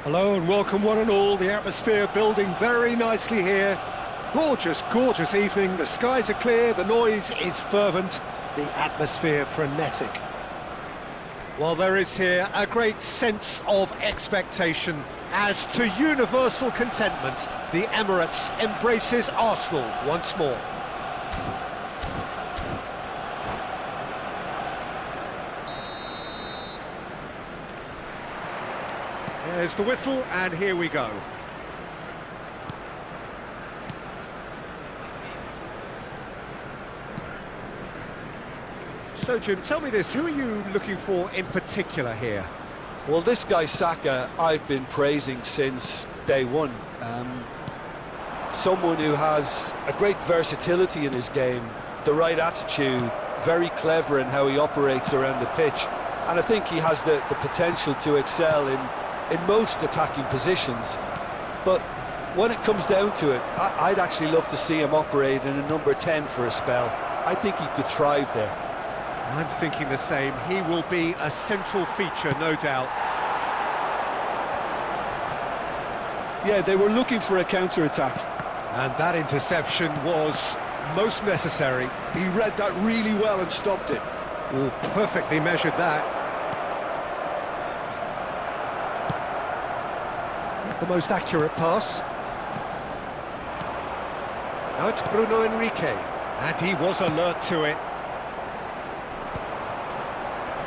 Hello and welcome one and all. The atmosphere building very nicely here. Gorgeous, gorgeous evening. The skies are clear, the noise is fervent, the atmosphere frenetic. Well, there is here a great sense of expectation as to universal contentment. The Emirates embraces Arsenal once more. There's the whistle, and here we go. So, Jim, tell me this, who are you looking for in particular here? Well, this guy, Saka, I've been praising since day one. Someone who has a great versatility in his game, the right attitude, very clever in how he operates around the pitch. And I think he has the potential to excel in most attacking positions, but when it comes down to it, I'd actually love to see him operate in a number 10 for a spell. I think he could thrive there. I'm thinking the same. He will be a central feature, no doubt. Yeah, they were looking for a counter-attack. And that interception was most necessary. He read that really well and stopped it. Oh, perfectly measured that. The most accurate pass. Now it's Bruno Enrique, and he was alert to it.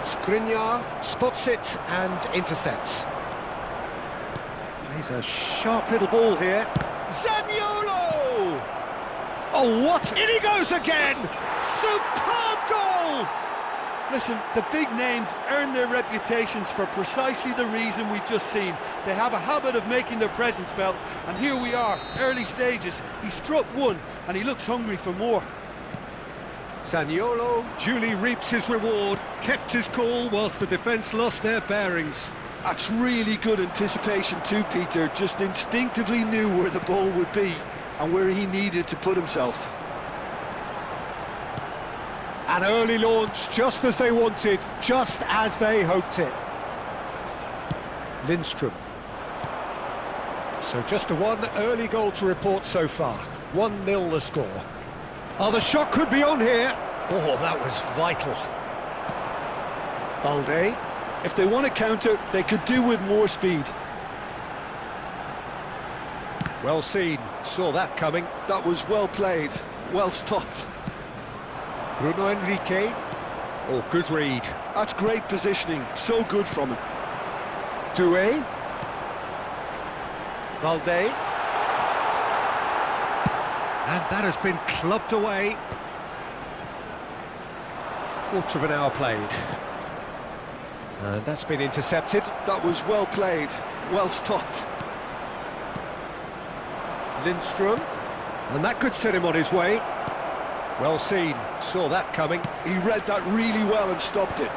Skriniar spots it and intercepts. He's a sharp little ball here. Zaniolo! Oh, what? In he goes again! Superb goal! Listen, the big names earn their reputations for precisely the reason we've just seen. They have a habit of making their presence felt, and here we are, early stages. He struck one, and he looks hungry for more. Zaniolo duly reaps his reward, kept his cool whilst the defence lost their bearings. That's really good anticipation too, Peter. Just instinctively knew where the ball would be and where he needed to put himself. An early launch, just as they wanted, just as they hoped it. Lindstrom. So just the one early goal to report so far. 1-0 the score. Oh, the shot could be on here. Oh, that was vital. Balde. If they want to counter, they could do with more speed. Well seen, saw that coming. That was well played, well stopped. Bruno Enrique. Oh, good read. That's great positioning, so good from him. Doué. Balde. And that has been clubbed away. Quarter of an hour played. And that's been intercepted. That was well played, well stopped. Lindstrom. And that could set him on his way. Well seen, saw that coming. He read that really well and stopped it.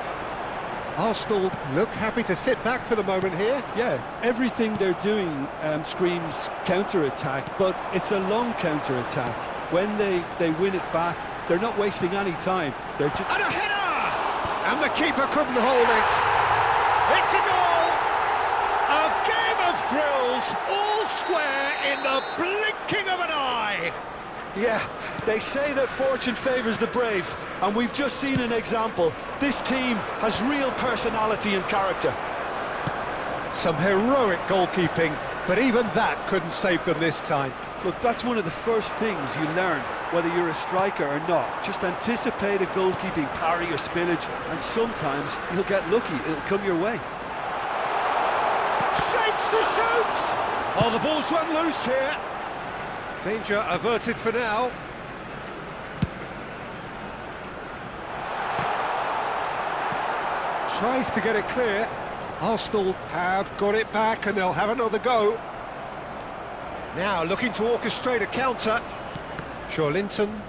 Arsenal look happy to sit back for the moment here. Yeah, everything they're doing screams counter-attack, but it's a long counter-attack. When they win it back, they're not wasting any time. They're just... And a header! And the keeper couldn't hold it. It's a goal! A game of thrills, all square in the blinking of an eye. Yeah, they say that fortune favours the brave, and we've just seen an example. This team has real personality and character. Some heroic goalkeeping, but even that couldn't save them this time. Look, that's one of the first things you learn, whether you're a striker or not. Just anticipate a goalkeeping parry or spillage, and sometimes you'll get lucky, it'll come your way. Shapes to shoot! Oh, the ball's run loose here. Danger averted for now. Tries to get it clear. Arsenal have got it back and they'll have another go. Now looking to orchestrate a counter. Linton.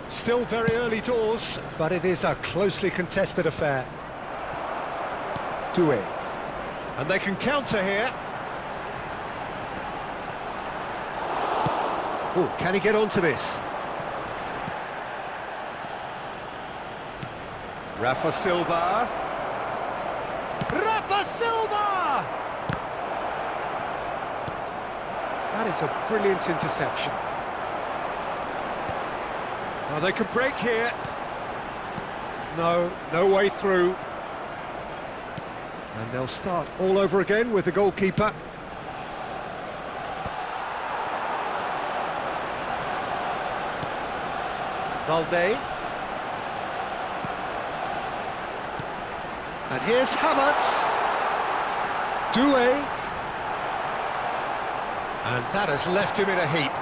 Still very early doors, but it is a closely contested affair. Doué. And they can counter here. Oh, can he get onto this? Rafa Silva. Rafa Rafa Silva! That is a brilliant interception. Oh, they could break here. No, no way through. And they'll start all over again with the goalkeeper. Valde. And here's Havertz. Doué. And that has left him in a heap.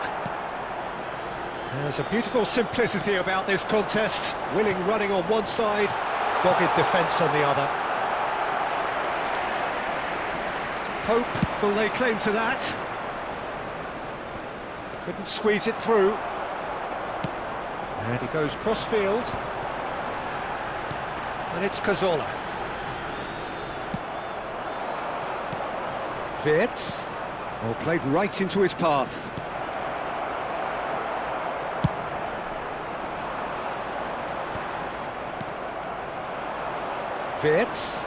There's a beautiful simplicity about this contest. Willing running on one side, dogged defence on the other. Pope will lay claim to that. Couldn't squeeze it through. And he goes cross-field. And it's Cazorla. Wirtz. Oh, played right into his path. Wirtz.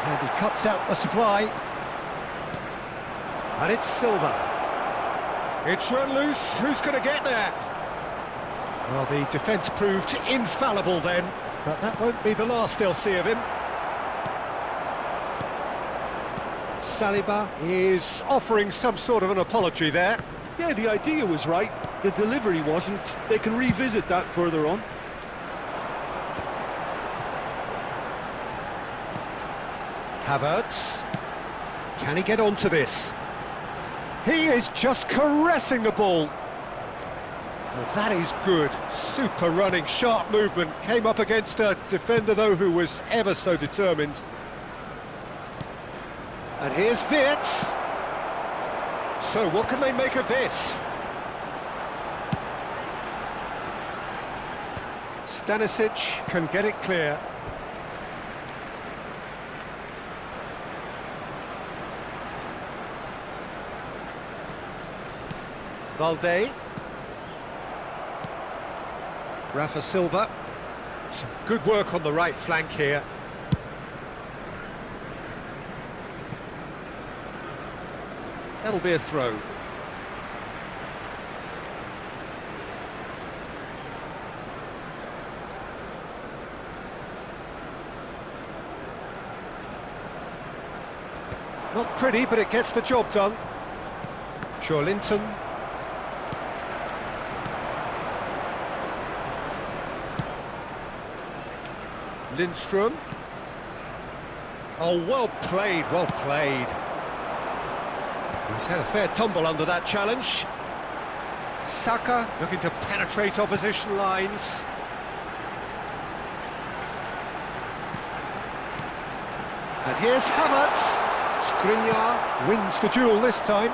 And he cuts out the supply. And it's Silva. It's run loose. Who's going to get there? Well, the defence proved infallible then, but that won't be the last they'll see of him. Saliba is offering some sort of an apology there. Yeah, the idea was right, the delivery wasn't. They can revisit that further on. Havertz. Can he get onto this? He is just caressing the ball. Well, that is good. Super running, sharp movement. Came up against a defender, though, who was ever so determined. And here's Wirtz. So what can they make of this? Stanisic can get it clear. Valde. Rafa Silva. Some good work on the right flank here. That'll be a throw. Not pretty, but it gets the job done. Linton. Lindstrom. Oh, well played, well played. He's had a fair tumble under that challenge. Saka looking to penetrate opposition lines. And here's Havertz. Skriniar wins the duel this time.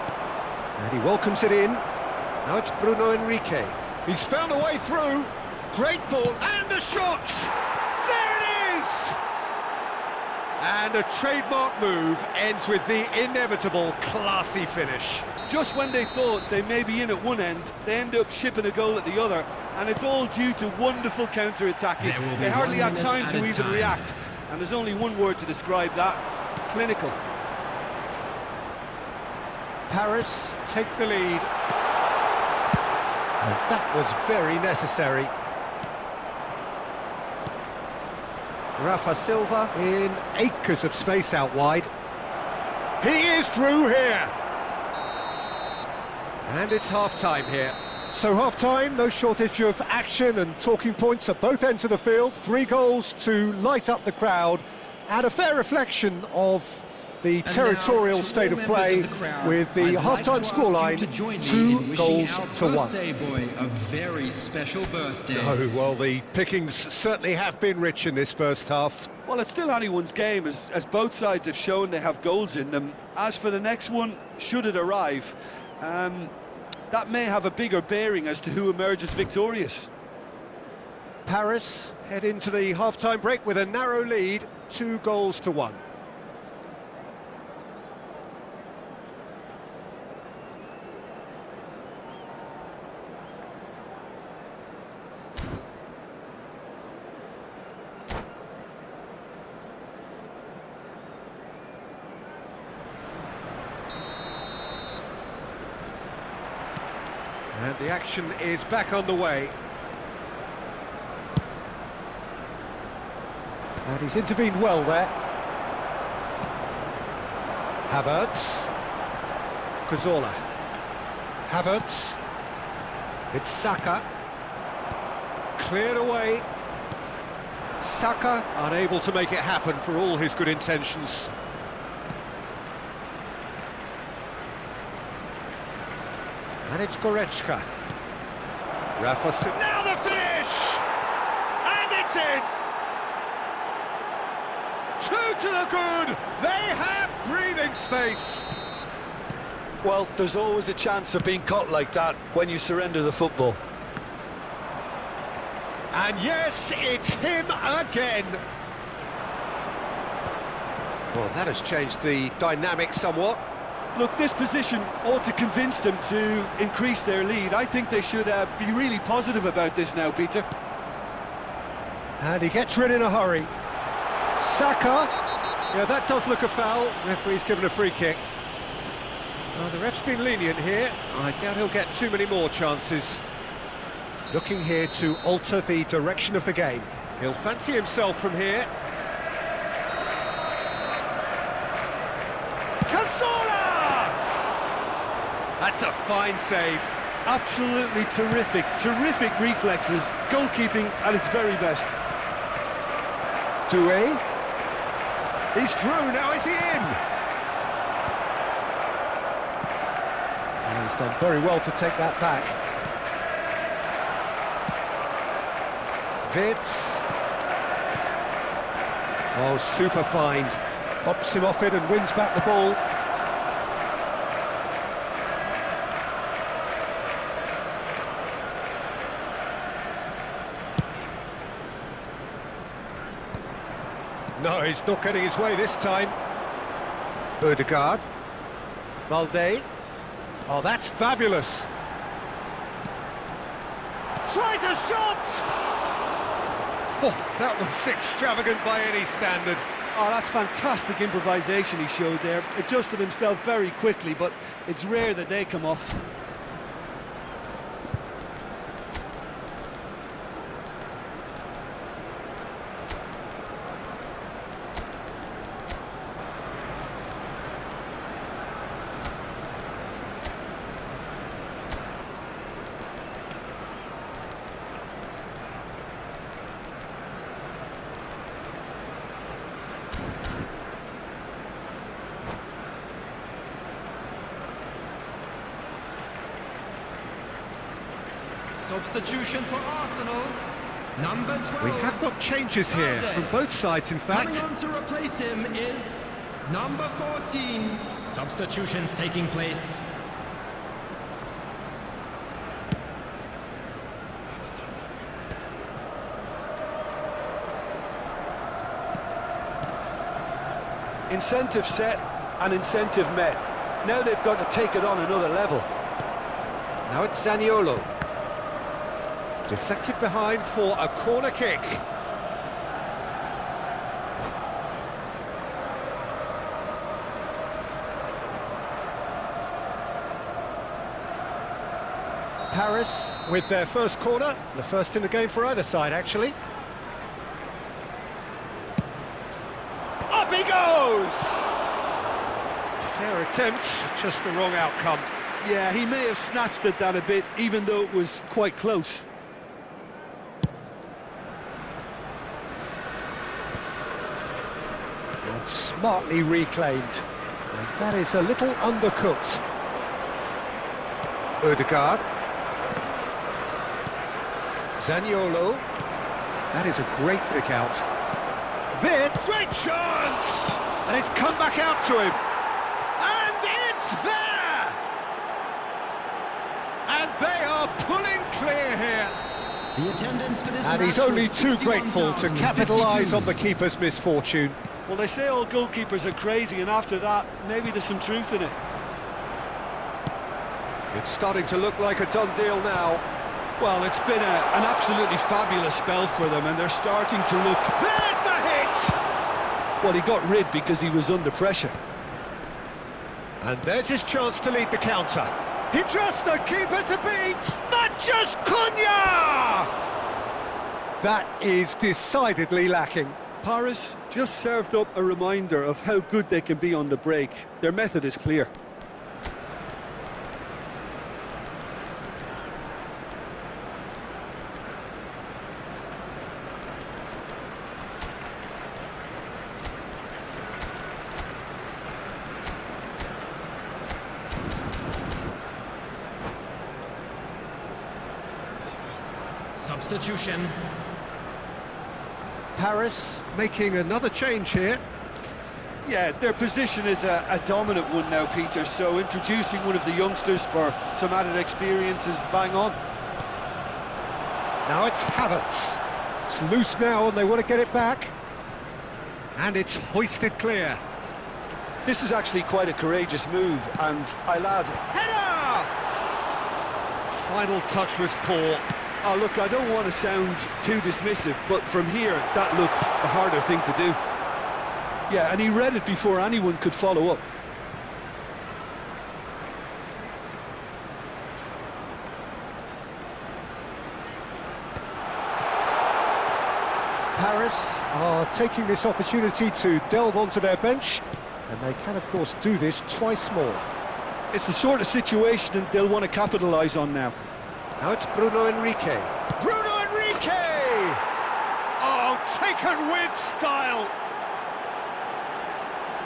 And he welcomes it in. Now it's Bruno Henrique. He's found a way through. Great ball and a shot! There it is! And a trademark move ends with the inevitable classy finish. Just when they thought they may be in at one end, they end up shipping a goal at the other, and it's all due to wonderful counter-attacking. They hardly had time to even react, and there's only one word to describe that: clinical. Paris take the lead. And that was very necessary. Rafa Silva in acres of space out wide. He is through here. And it's half-time here. So half-time, no shortage of action and talking points at both ends of the field. 3 goals to light up the crowd, and a fair reflection of the territorial state of play, with the half-time scoreline 2 goals to 1. Boy, a very special birthday. Oh, well, the pickings certainly have been rich in this first half. Well, it's still anyone's game, as both sides have shown they have goals in them. As for the next one, should it arrive, that may have a bigger bearing as to who emerges victorious. Paris head into the half-time break with a narrow lead, 2 goals to 1. And the action is back on the way. And he's intervened well there. Havertz. Cazorla. Havertz. It's Saka. Cleared away. Saka unable to make it happen for all his good intentions. And it's Goretzka. Rafa. Now the finish! And it's in! Two to the good! They have breathing space! Well, there's always a chance of being caught like that when you surrender the football. And yes, it's him again! Well, that has changed the dynamic somewhat. Look, this position ought to convince them to increase their lead. I think they should be really positive about this now, Peter. And he gets rid in a hurry. Saka. Yeah, that does look a foul. Referee's given a free kick. Well, the ref's been lenient here. I doubt he'll get too many more chances. Looking here to alter the direction of the game. He'll fancy himself from here. Cazorla! That's a fine save. Absolutely terrific reflexes. Goalkeeping at its very best. Doué. He's through, now is he in? And he's done very well to take that back. Vitz. Oh, super find. Pops him off it and wins back the ball. No, he's not getting his way this time. Odegaard. Valde. Oh, that's fabulous. Tries a shot! Oh, that was extravagant by any standard. Oh, that's fantastic improvisation he showed there. Adjusted himself very quickly, but it's rare that they come off. Substitution for Arsenal, number 12. We have got changes here from both sides, in fact. Coming on to replace him is number 14. Substitutions taking place. Incentive set and incentive met. Now they've got to take it on another level. Now it's Zaniolo. Deflected behind for a corner kick. Paris with their first corner, the first in the game for either side, actually. Up he goes! Fair attempt, just the wrong outcome. Yeah, he may have snatched at that a bit, even though it was quite close. And smartly reclaimed. And that is a little undercooked. Odegaard. Zaniolo. That is a great pick out. Vitz, great chance! And it's come back out to him. And it's there! And they are pulling clear here. The attendance for this And he's match only was too grateful to 61,052. capitalise on the keeper's misfortune. Well, they say all goalkeepers are crazy, and after that, maybe there's some truth in it. It's starting to look like a done deal now. Well, it's been an absolutely fabulous spell for them, and they're starting to look... There's the hit! Well, he got rid because he was under pressure. And there's his chance to lead the counter. He trusts the keeper to beat! Matches Cunha! That is decidedly lacking. Paris just served up a reminder of how good they can be on the break. Their method is clear. Substitution. Paris making another change here. Yeah, their position is a dominant one now, Peter, so introducing one of the youngsters for some added experience is bang on. Now it's Havertz. It's loose now and they want to get it back. And it's hoisted clear. This is actually quite a courageous move, and I'll add... Header! Final touch was poor. Oh, look, I don't want to sound too dismissive, but from here, that looked the harder thing to do. Yeah, and he read it before anyone could follow up. Paris are taking this opportunity to delve onto their bench, and they can, of course, do this twice more. It's the sort of situation that they'll want to capitalise on now. Now it's Bruno Henrique. Bruno Henrique! Oh, taken with style!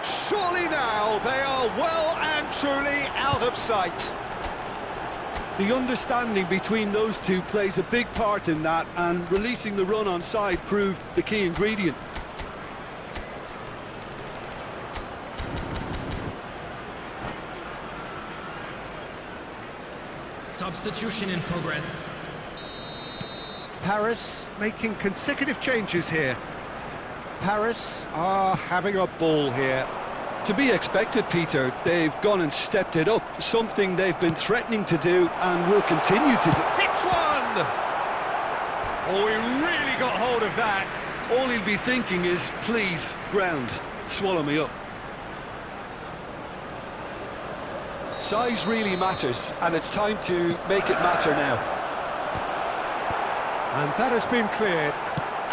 Surely now they are well and truly out of sight. The understanding between those two plays a big part in that, and releasing the run on side proved the key ingredient. Substitution in progress. Paris making consecutive changes here. Paris are having a ball here. To be expected, Peter. They've gone and stepped it up, something they've been threatening to do and will continue to do. Hits one! Oh, he really got hold of that. All he'll be thinking is, please, ground, swallow me up. Size really matters, and it's time to make it matter now. And that has been cleared.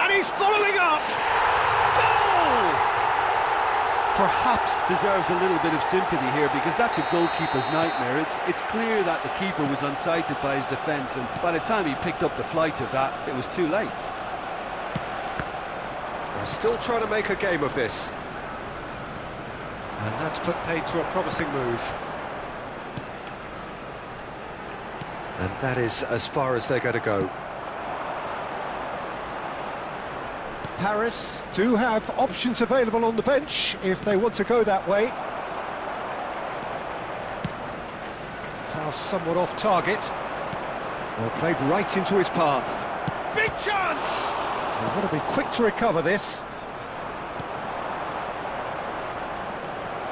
And he's following up! Goal! Perhaps deserves a little bit of sympathy here, because that's a goalkeeper's nightmare. It's clear that the keeper was unsighted by his defence, and by the time he picked up the flight of that, it was too late. They're still trying to make a game of this. And that's put paid to a promising move. And that is as far as they're going to go. Paris do have options available on the bench if they want to go that way. Now somewhat off target. Well, played right into his path. Big chance! They've got to be quick to recover this.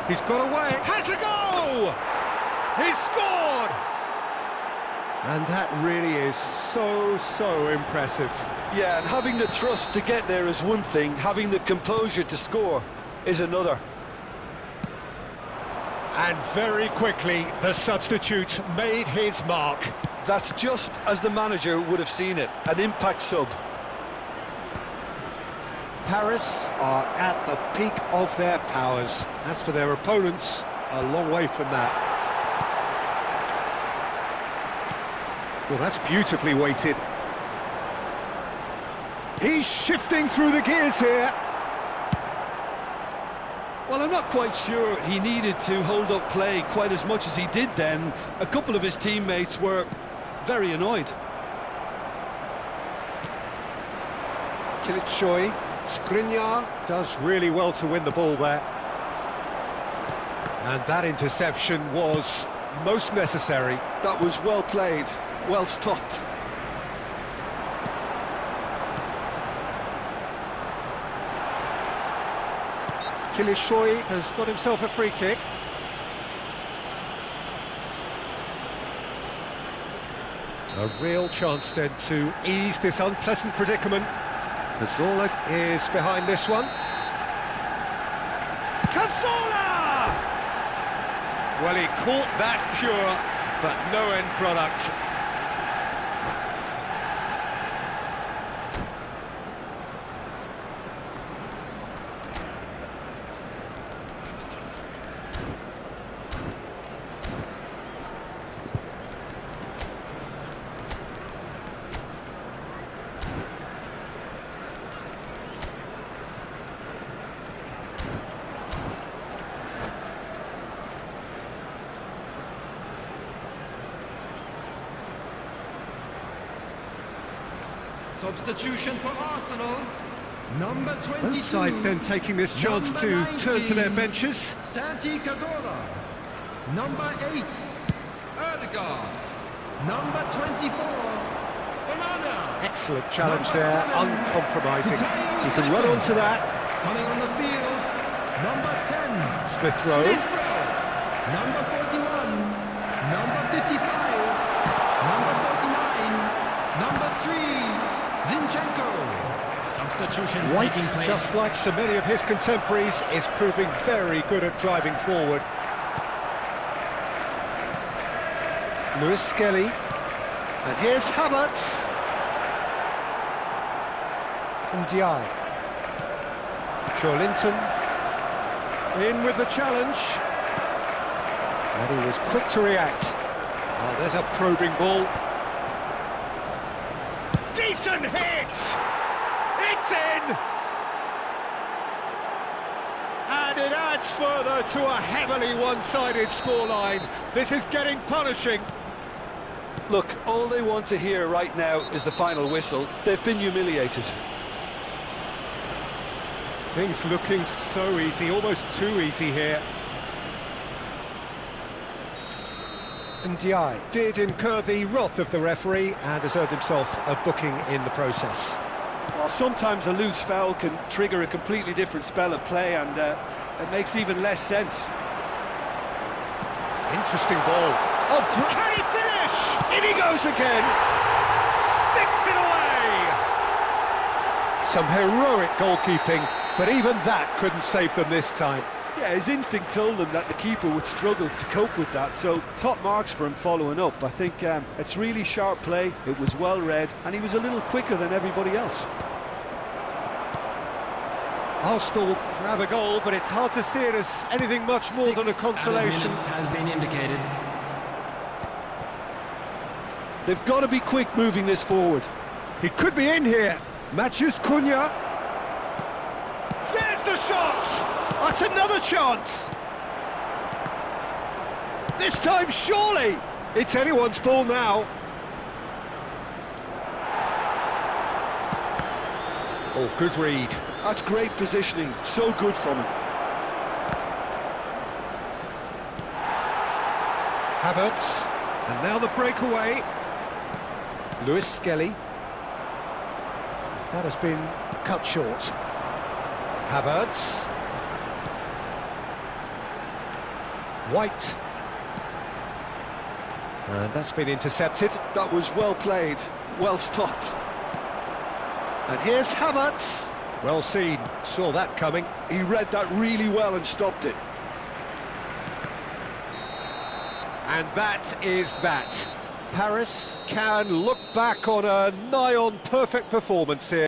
He's got away. Has a go! He's scored! And that really is so impressive. Yeah, and having the thrust to get there is one thing, having the composure to score is another. And very quickly, the substitute made his mark. That's just as the manager would have seen it, an impact sub. Paris are at the peak of their powers. As for their opponents, a long way from that. Well, that's beautifully weighted. He's shifting through the gears here. Well, I'm not quite sure he needed to hold up play quite as much as he did then. A couple of his teammates were very annoyed. Kılıçsoy, Skriniar does really well to win the ball there. And that interception was most necessary. That was well played, well stopped. Kılıçsoy has got himself a free kick. A real chance then to ease this unpleasant predicament. Cazorla is behind this one. Cazorla! Well, he caught that pure, but no end product. Substitution for Arsenal. Number 22. Both sides then taking this chance Number to 19, turn to their benches. Santi Cazorla. Number 8, Erdegaard. Number 24, Onana. Excellent challenge Number there, 7, uncompromising. Bukayo You can run Saka. onto that. Coming on the field, number 10, Smith Rowe. Smith Rowe. Number 41, number 55, number 49, number 3, Zinchenko. Substitutions White, taking place. just like so many of his contemporaries, is proving very good at driving forward. Lewis Skelly. And here's Havertz. Ndiaye. Linton. In with the challenge. And he was quick to react. Oh, there's a probing ball. Decent hit! It's in! And it adds further to a heavily one-sided scoreline. This is getting punishing. Look, all they want to hear right now is the final whistle. They've been humiliated. Things looking so easy, almost too easy here. Ndiaye did incur the wrath of the referee and has earned himself a booking in the process. Well, sometimes a loose foul can trigger a completely different spell of play, and it makes even less sense. Interesting ball. Oh, can he finish? In he goes again. Sticks it away. Some heroic goalkeeping, but even that couldn't save them this time. Yeah, his instinct told him that the keeper would struggle to cope with that, so top marks for him following up. I think it's really sharp play, it was well read, and he was a little quicker than everybody else. Arsenal grab a goal, but it's hard to see it as anything much more than a consolation. Has been indicated. They've got to be quick moving this forward. He could be in here. Matthews Cunha. There's the shot! That's another chance! This time, surely! It's anyone's ball now. Oh, good read. That's great positioning, so good from him. Havertz. And now the breakaway. Lewis Skelly. That has been cut short. Havertz. White. And that's been intercepted. That was well played, well stopped. And here's Havertz. Well seen, saw that coming. He read that really well and stopped it. And that is that. Paris can look back on a nigh-on perfect performance here.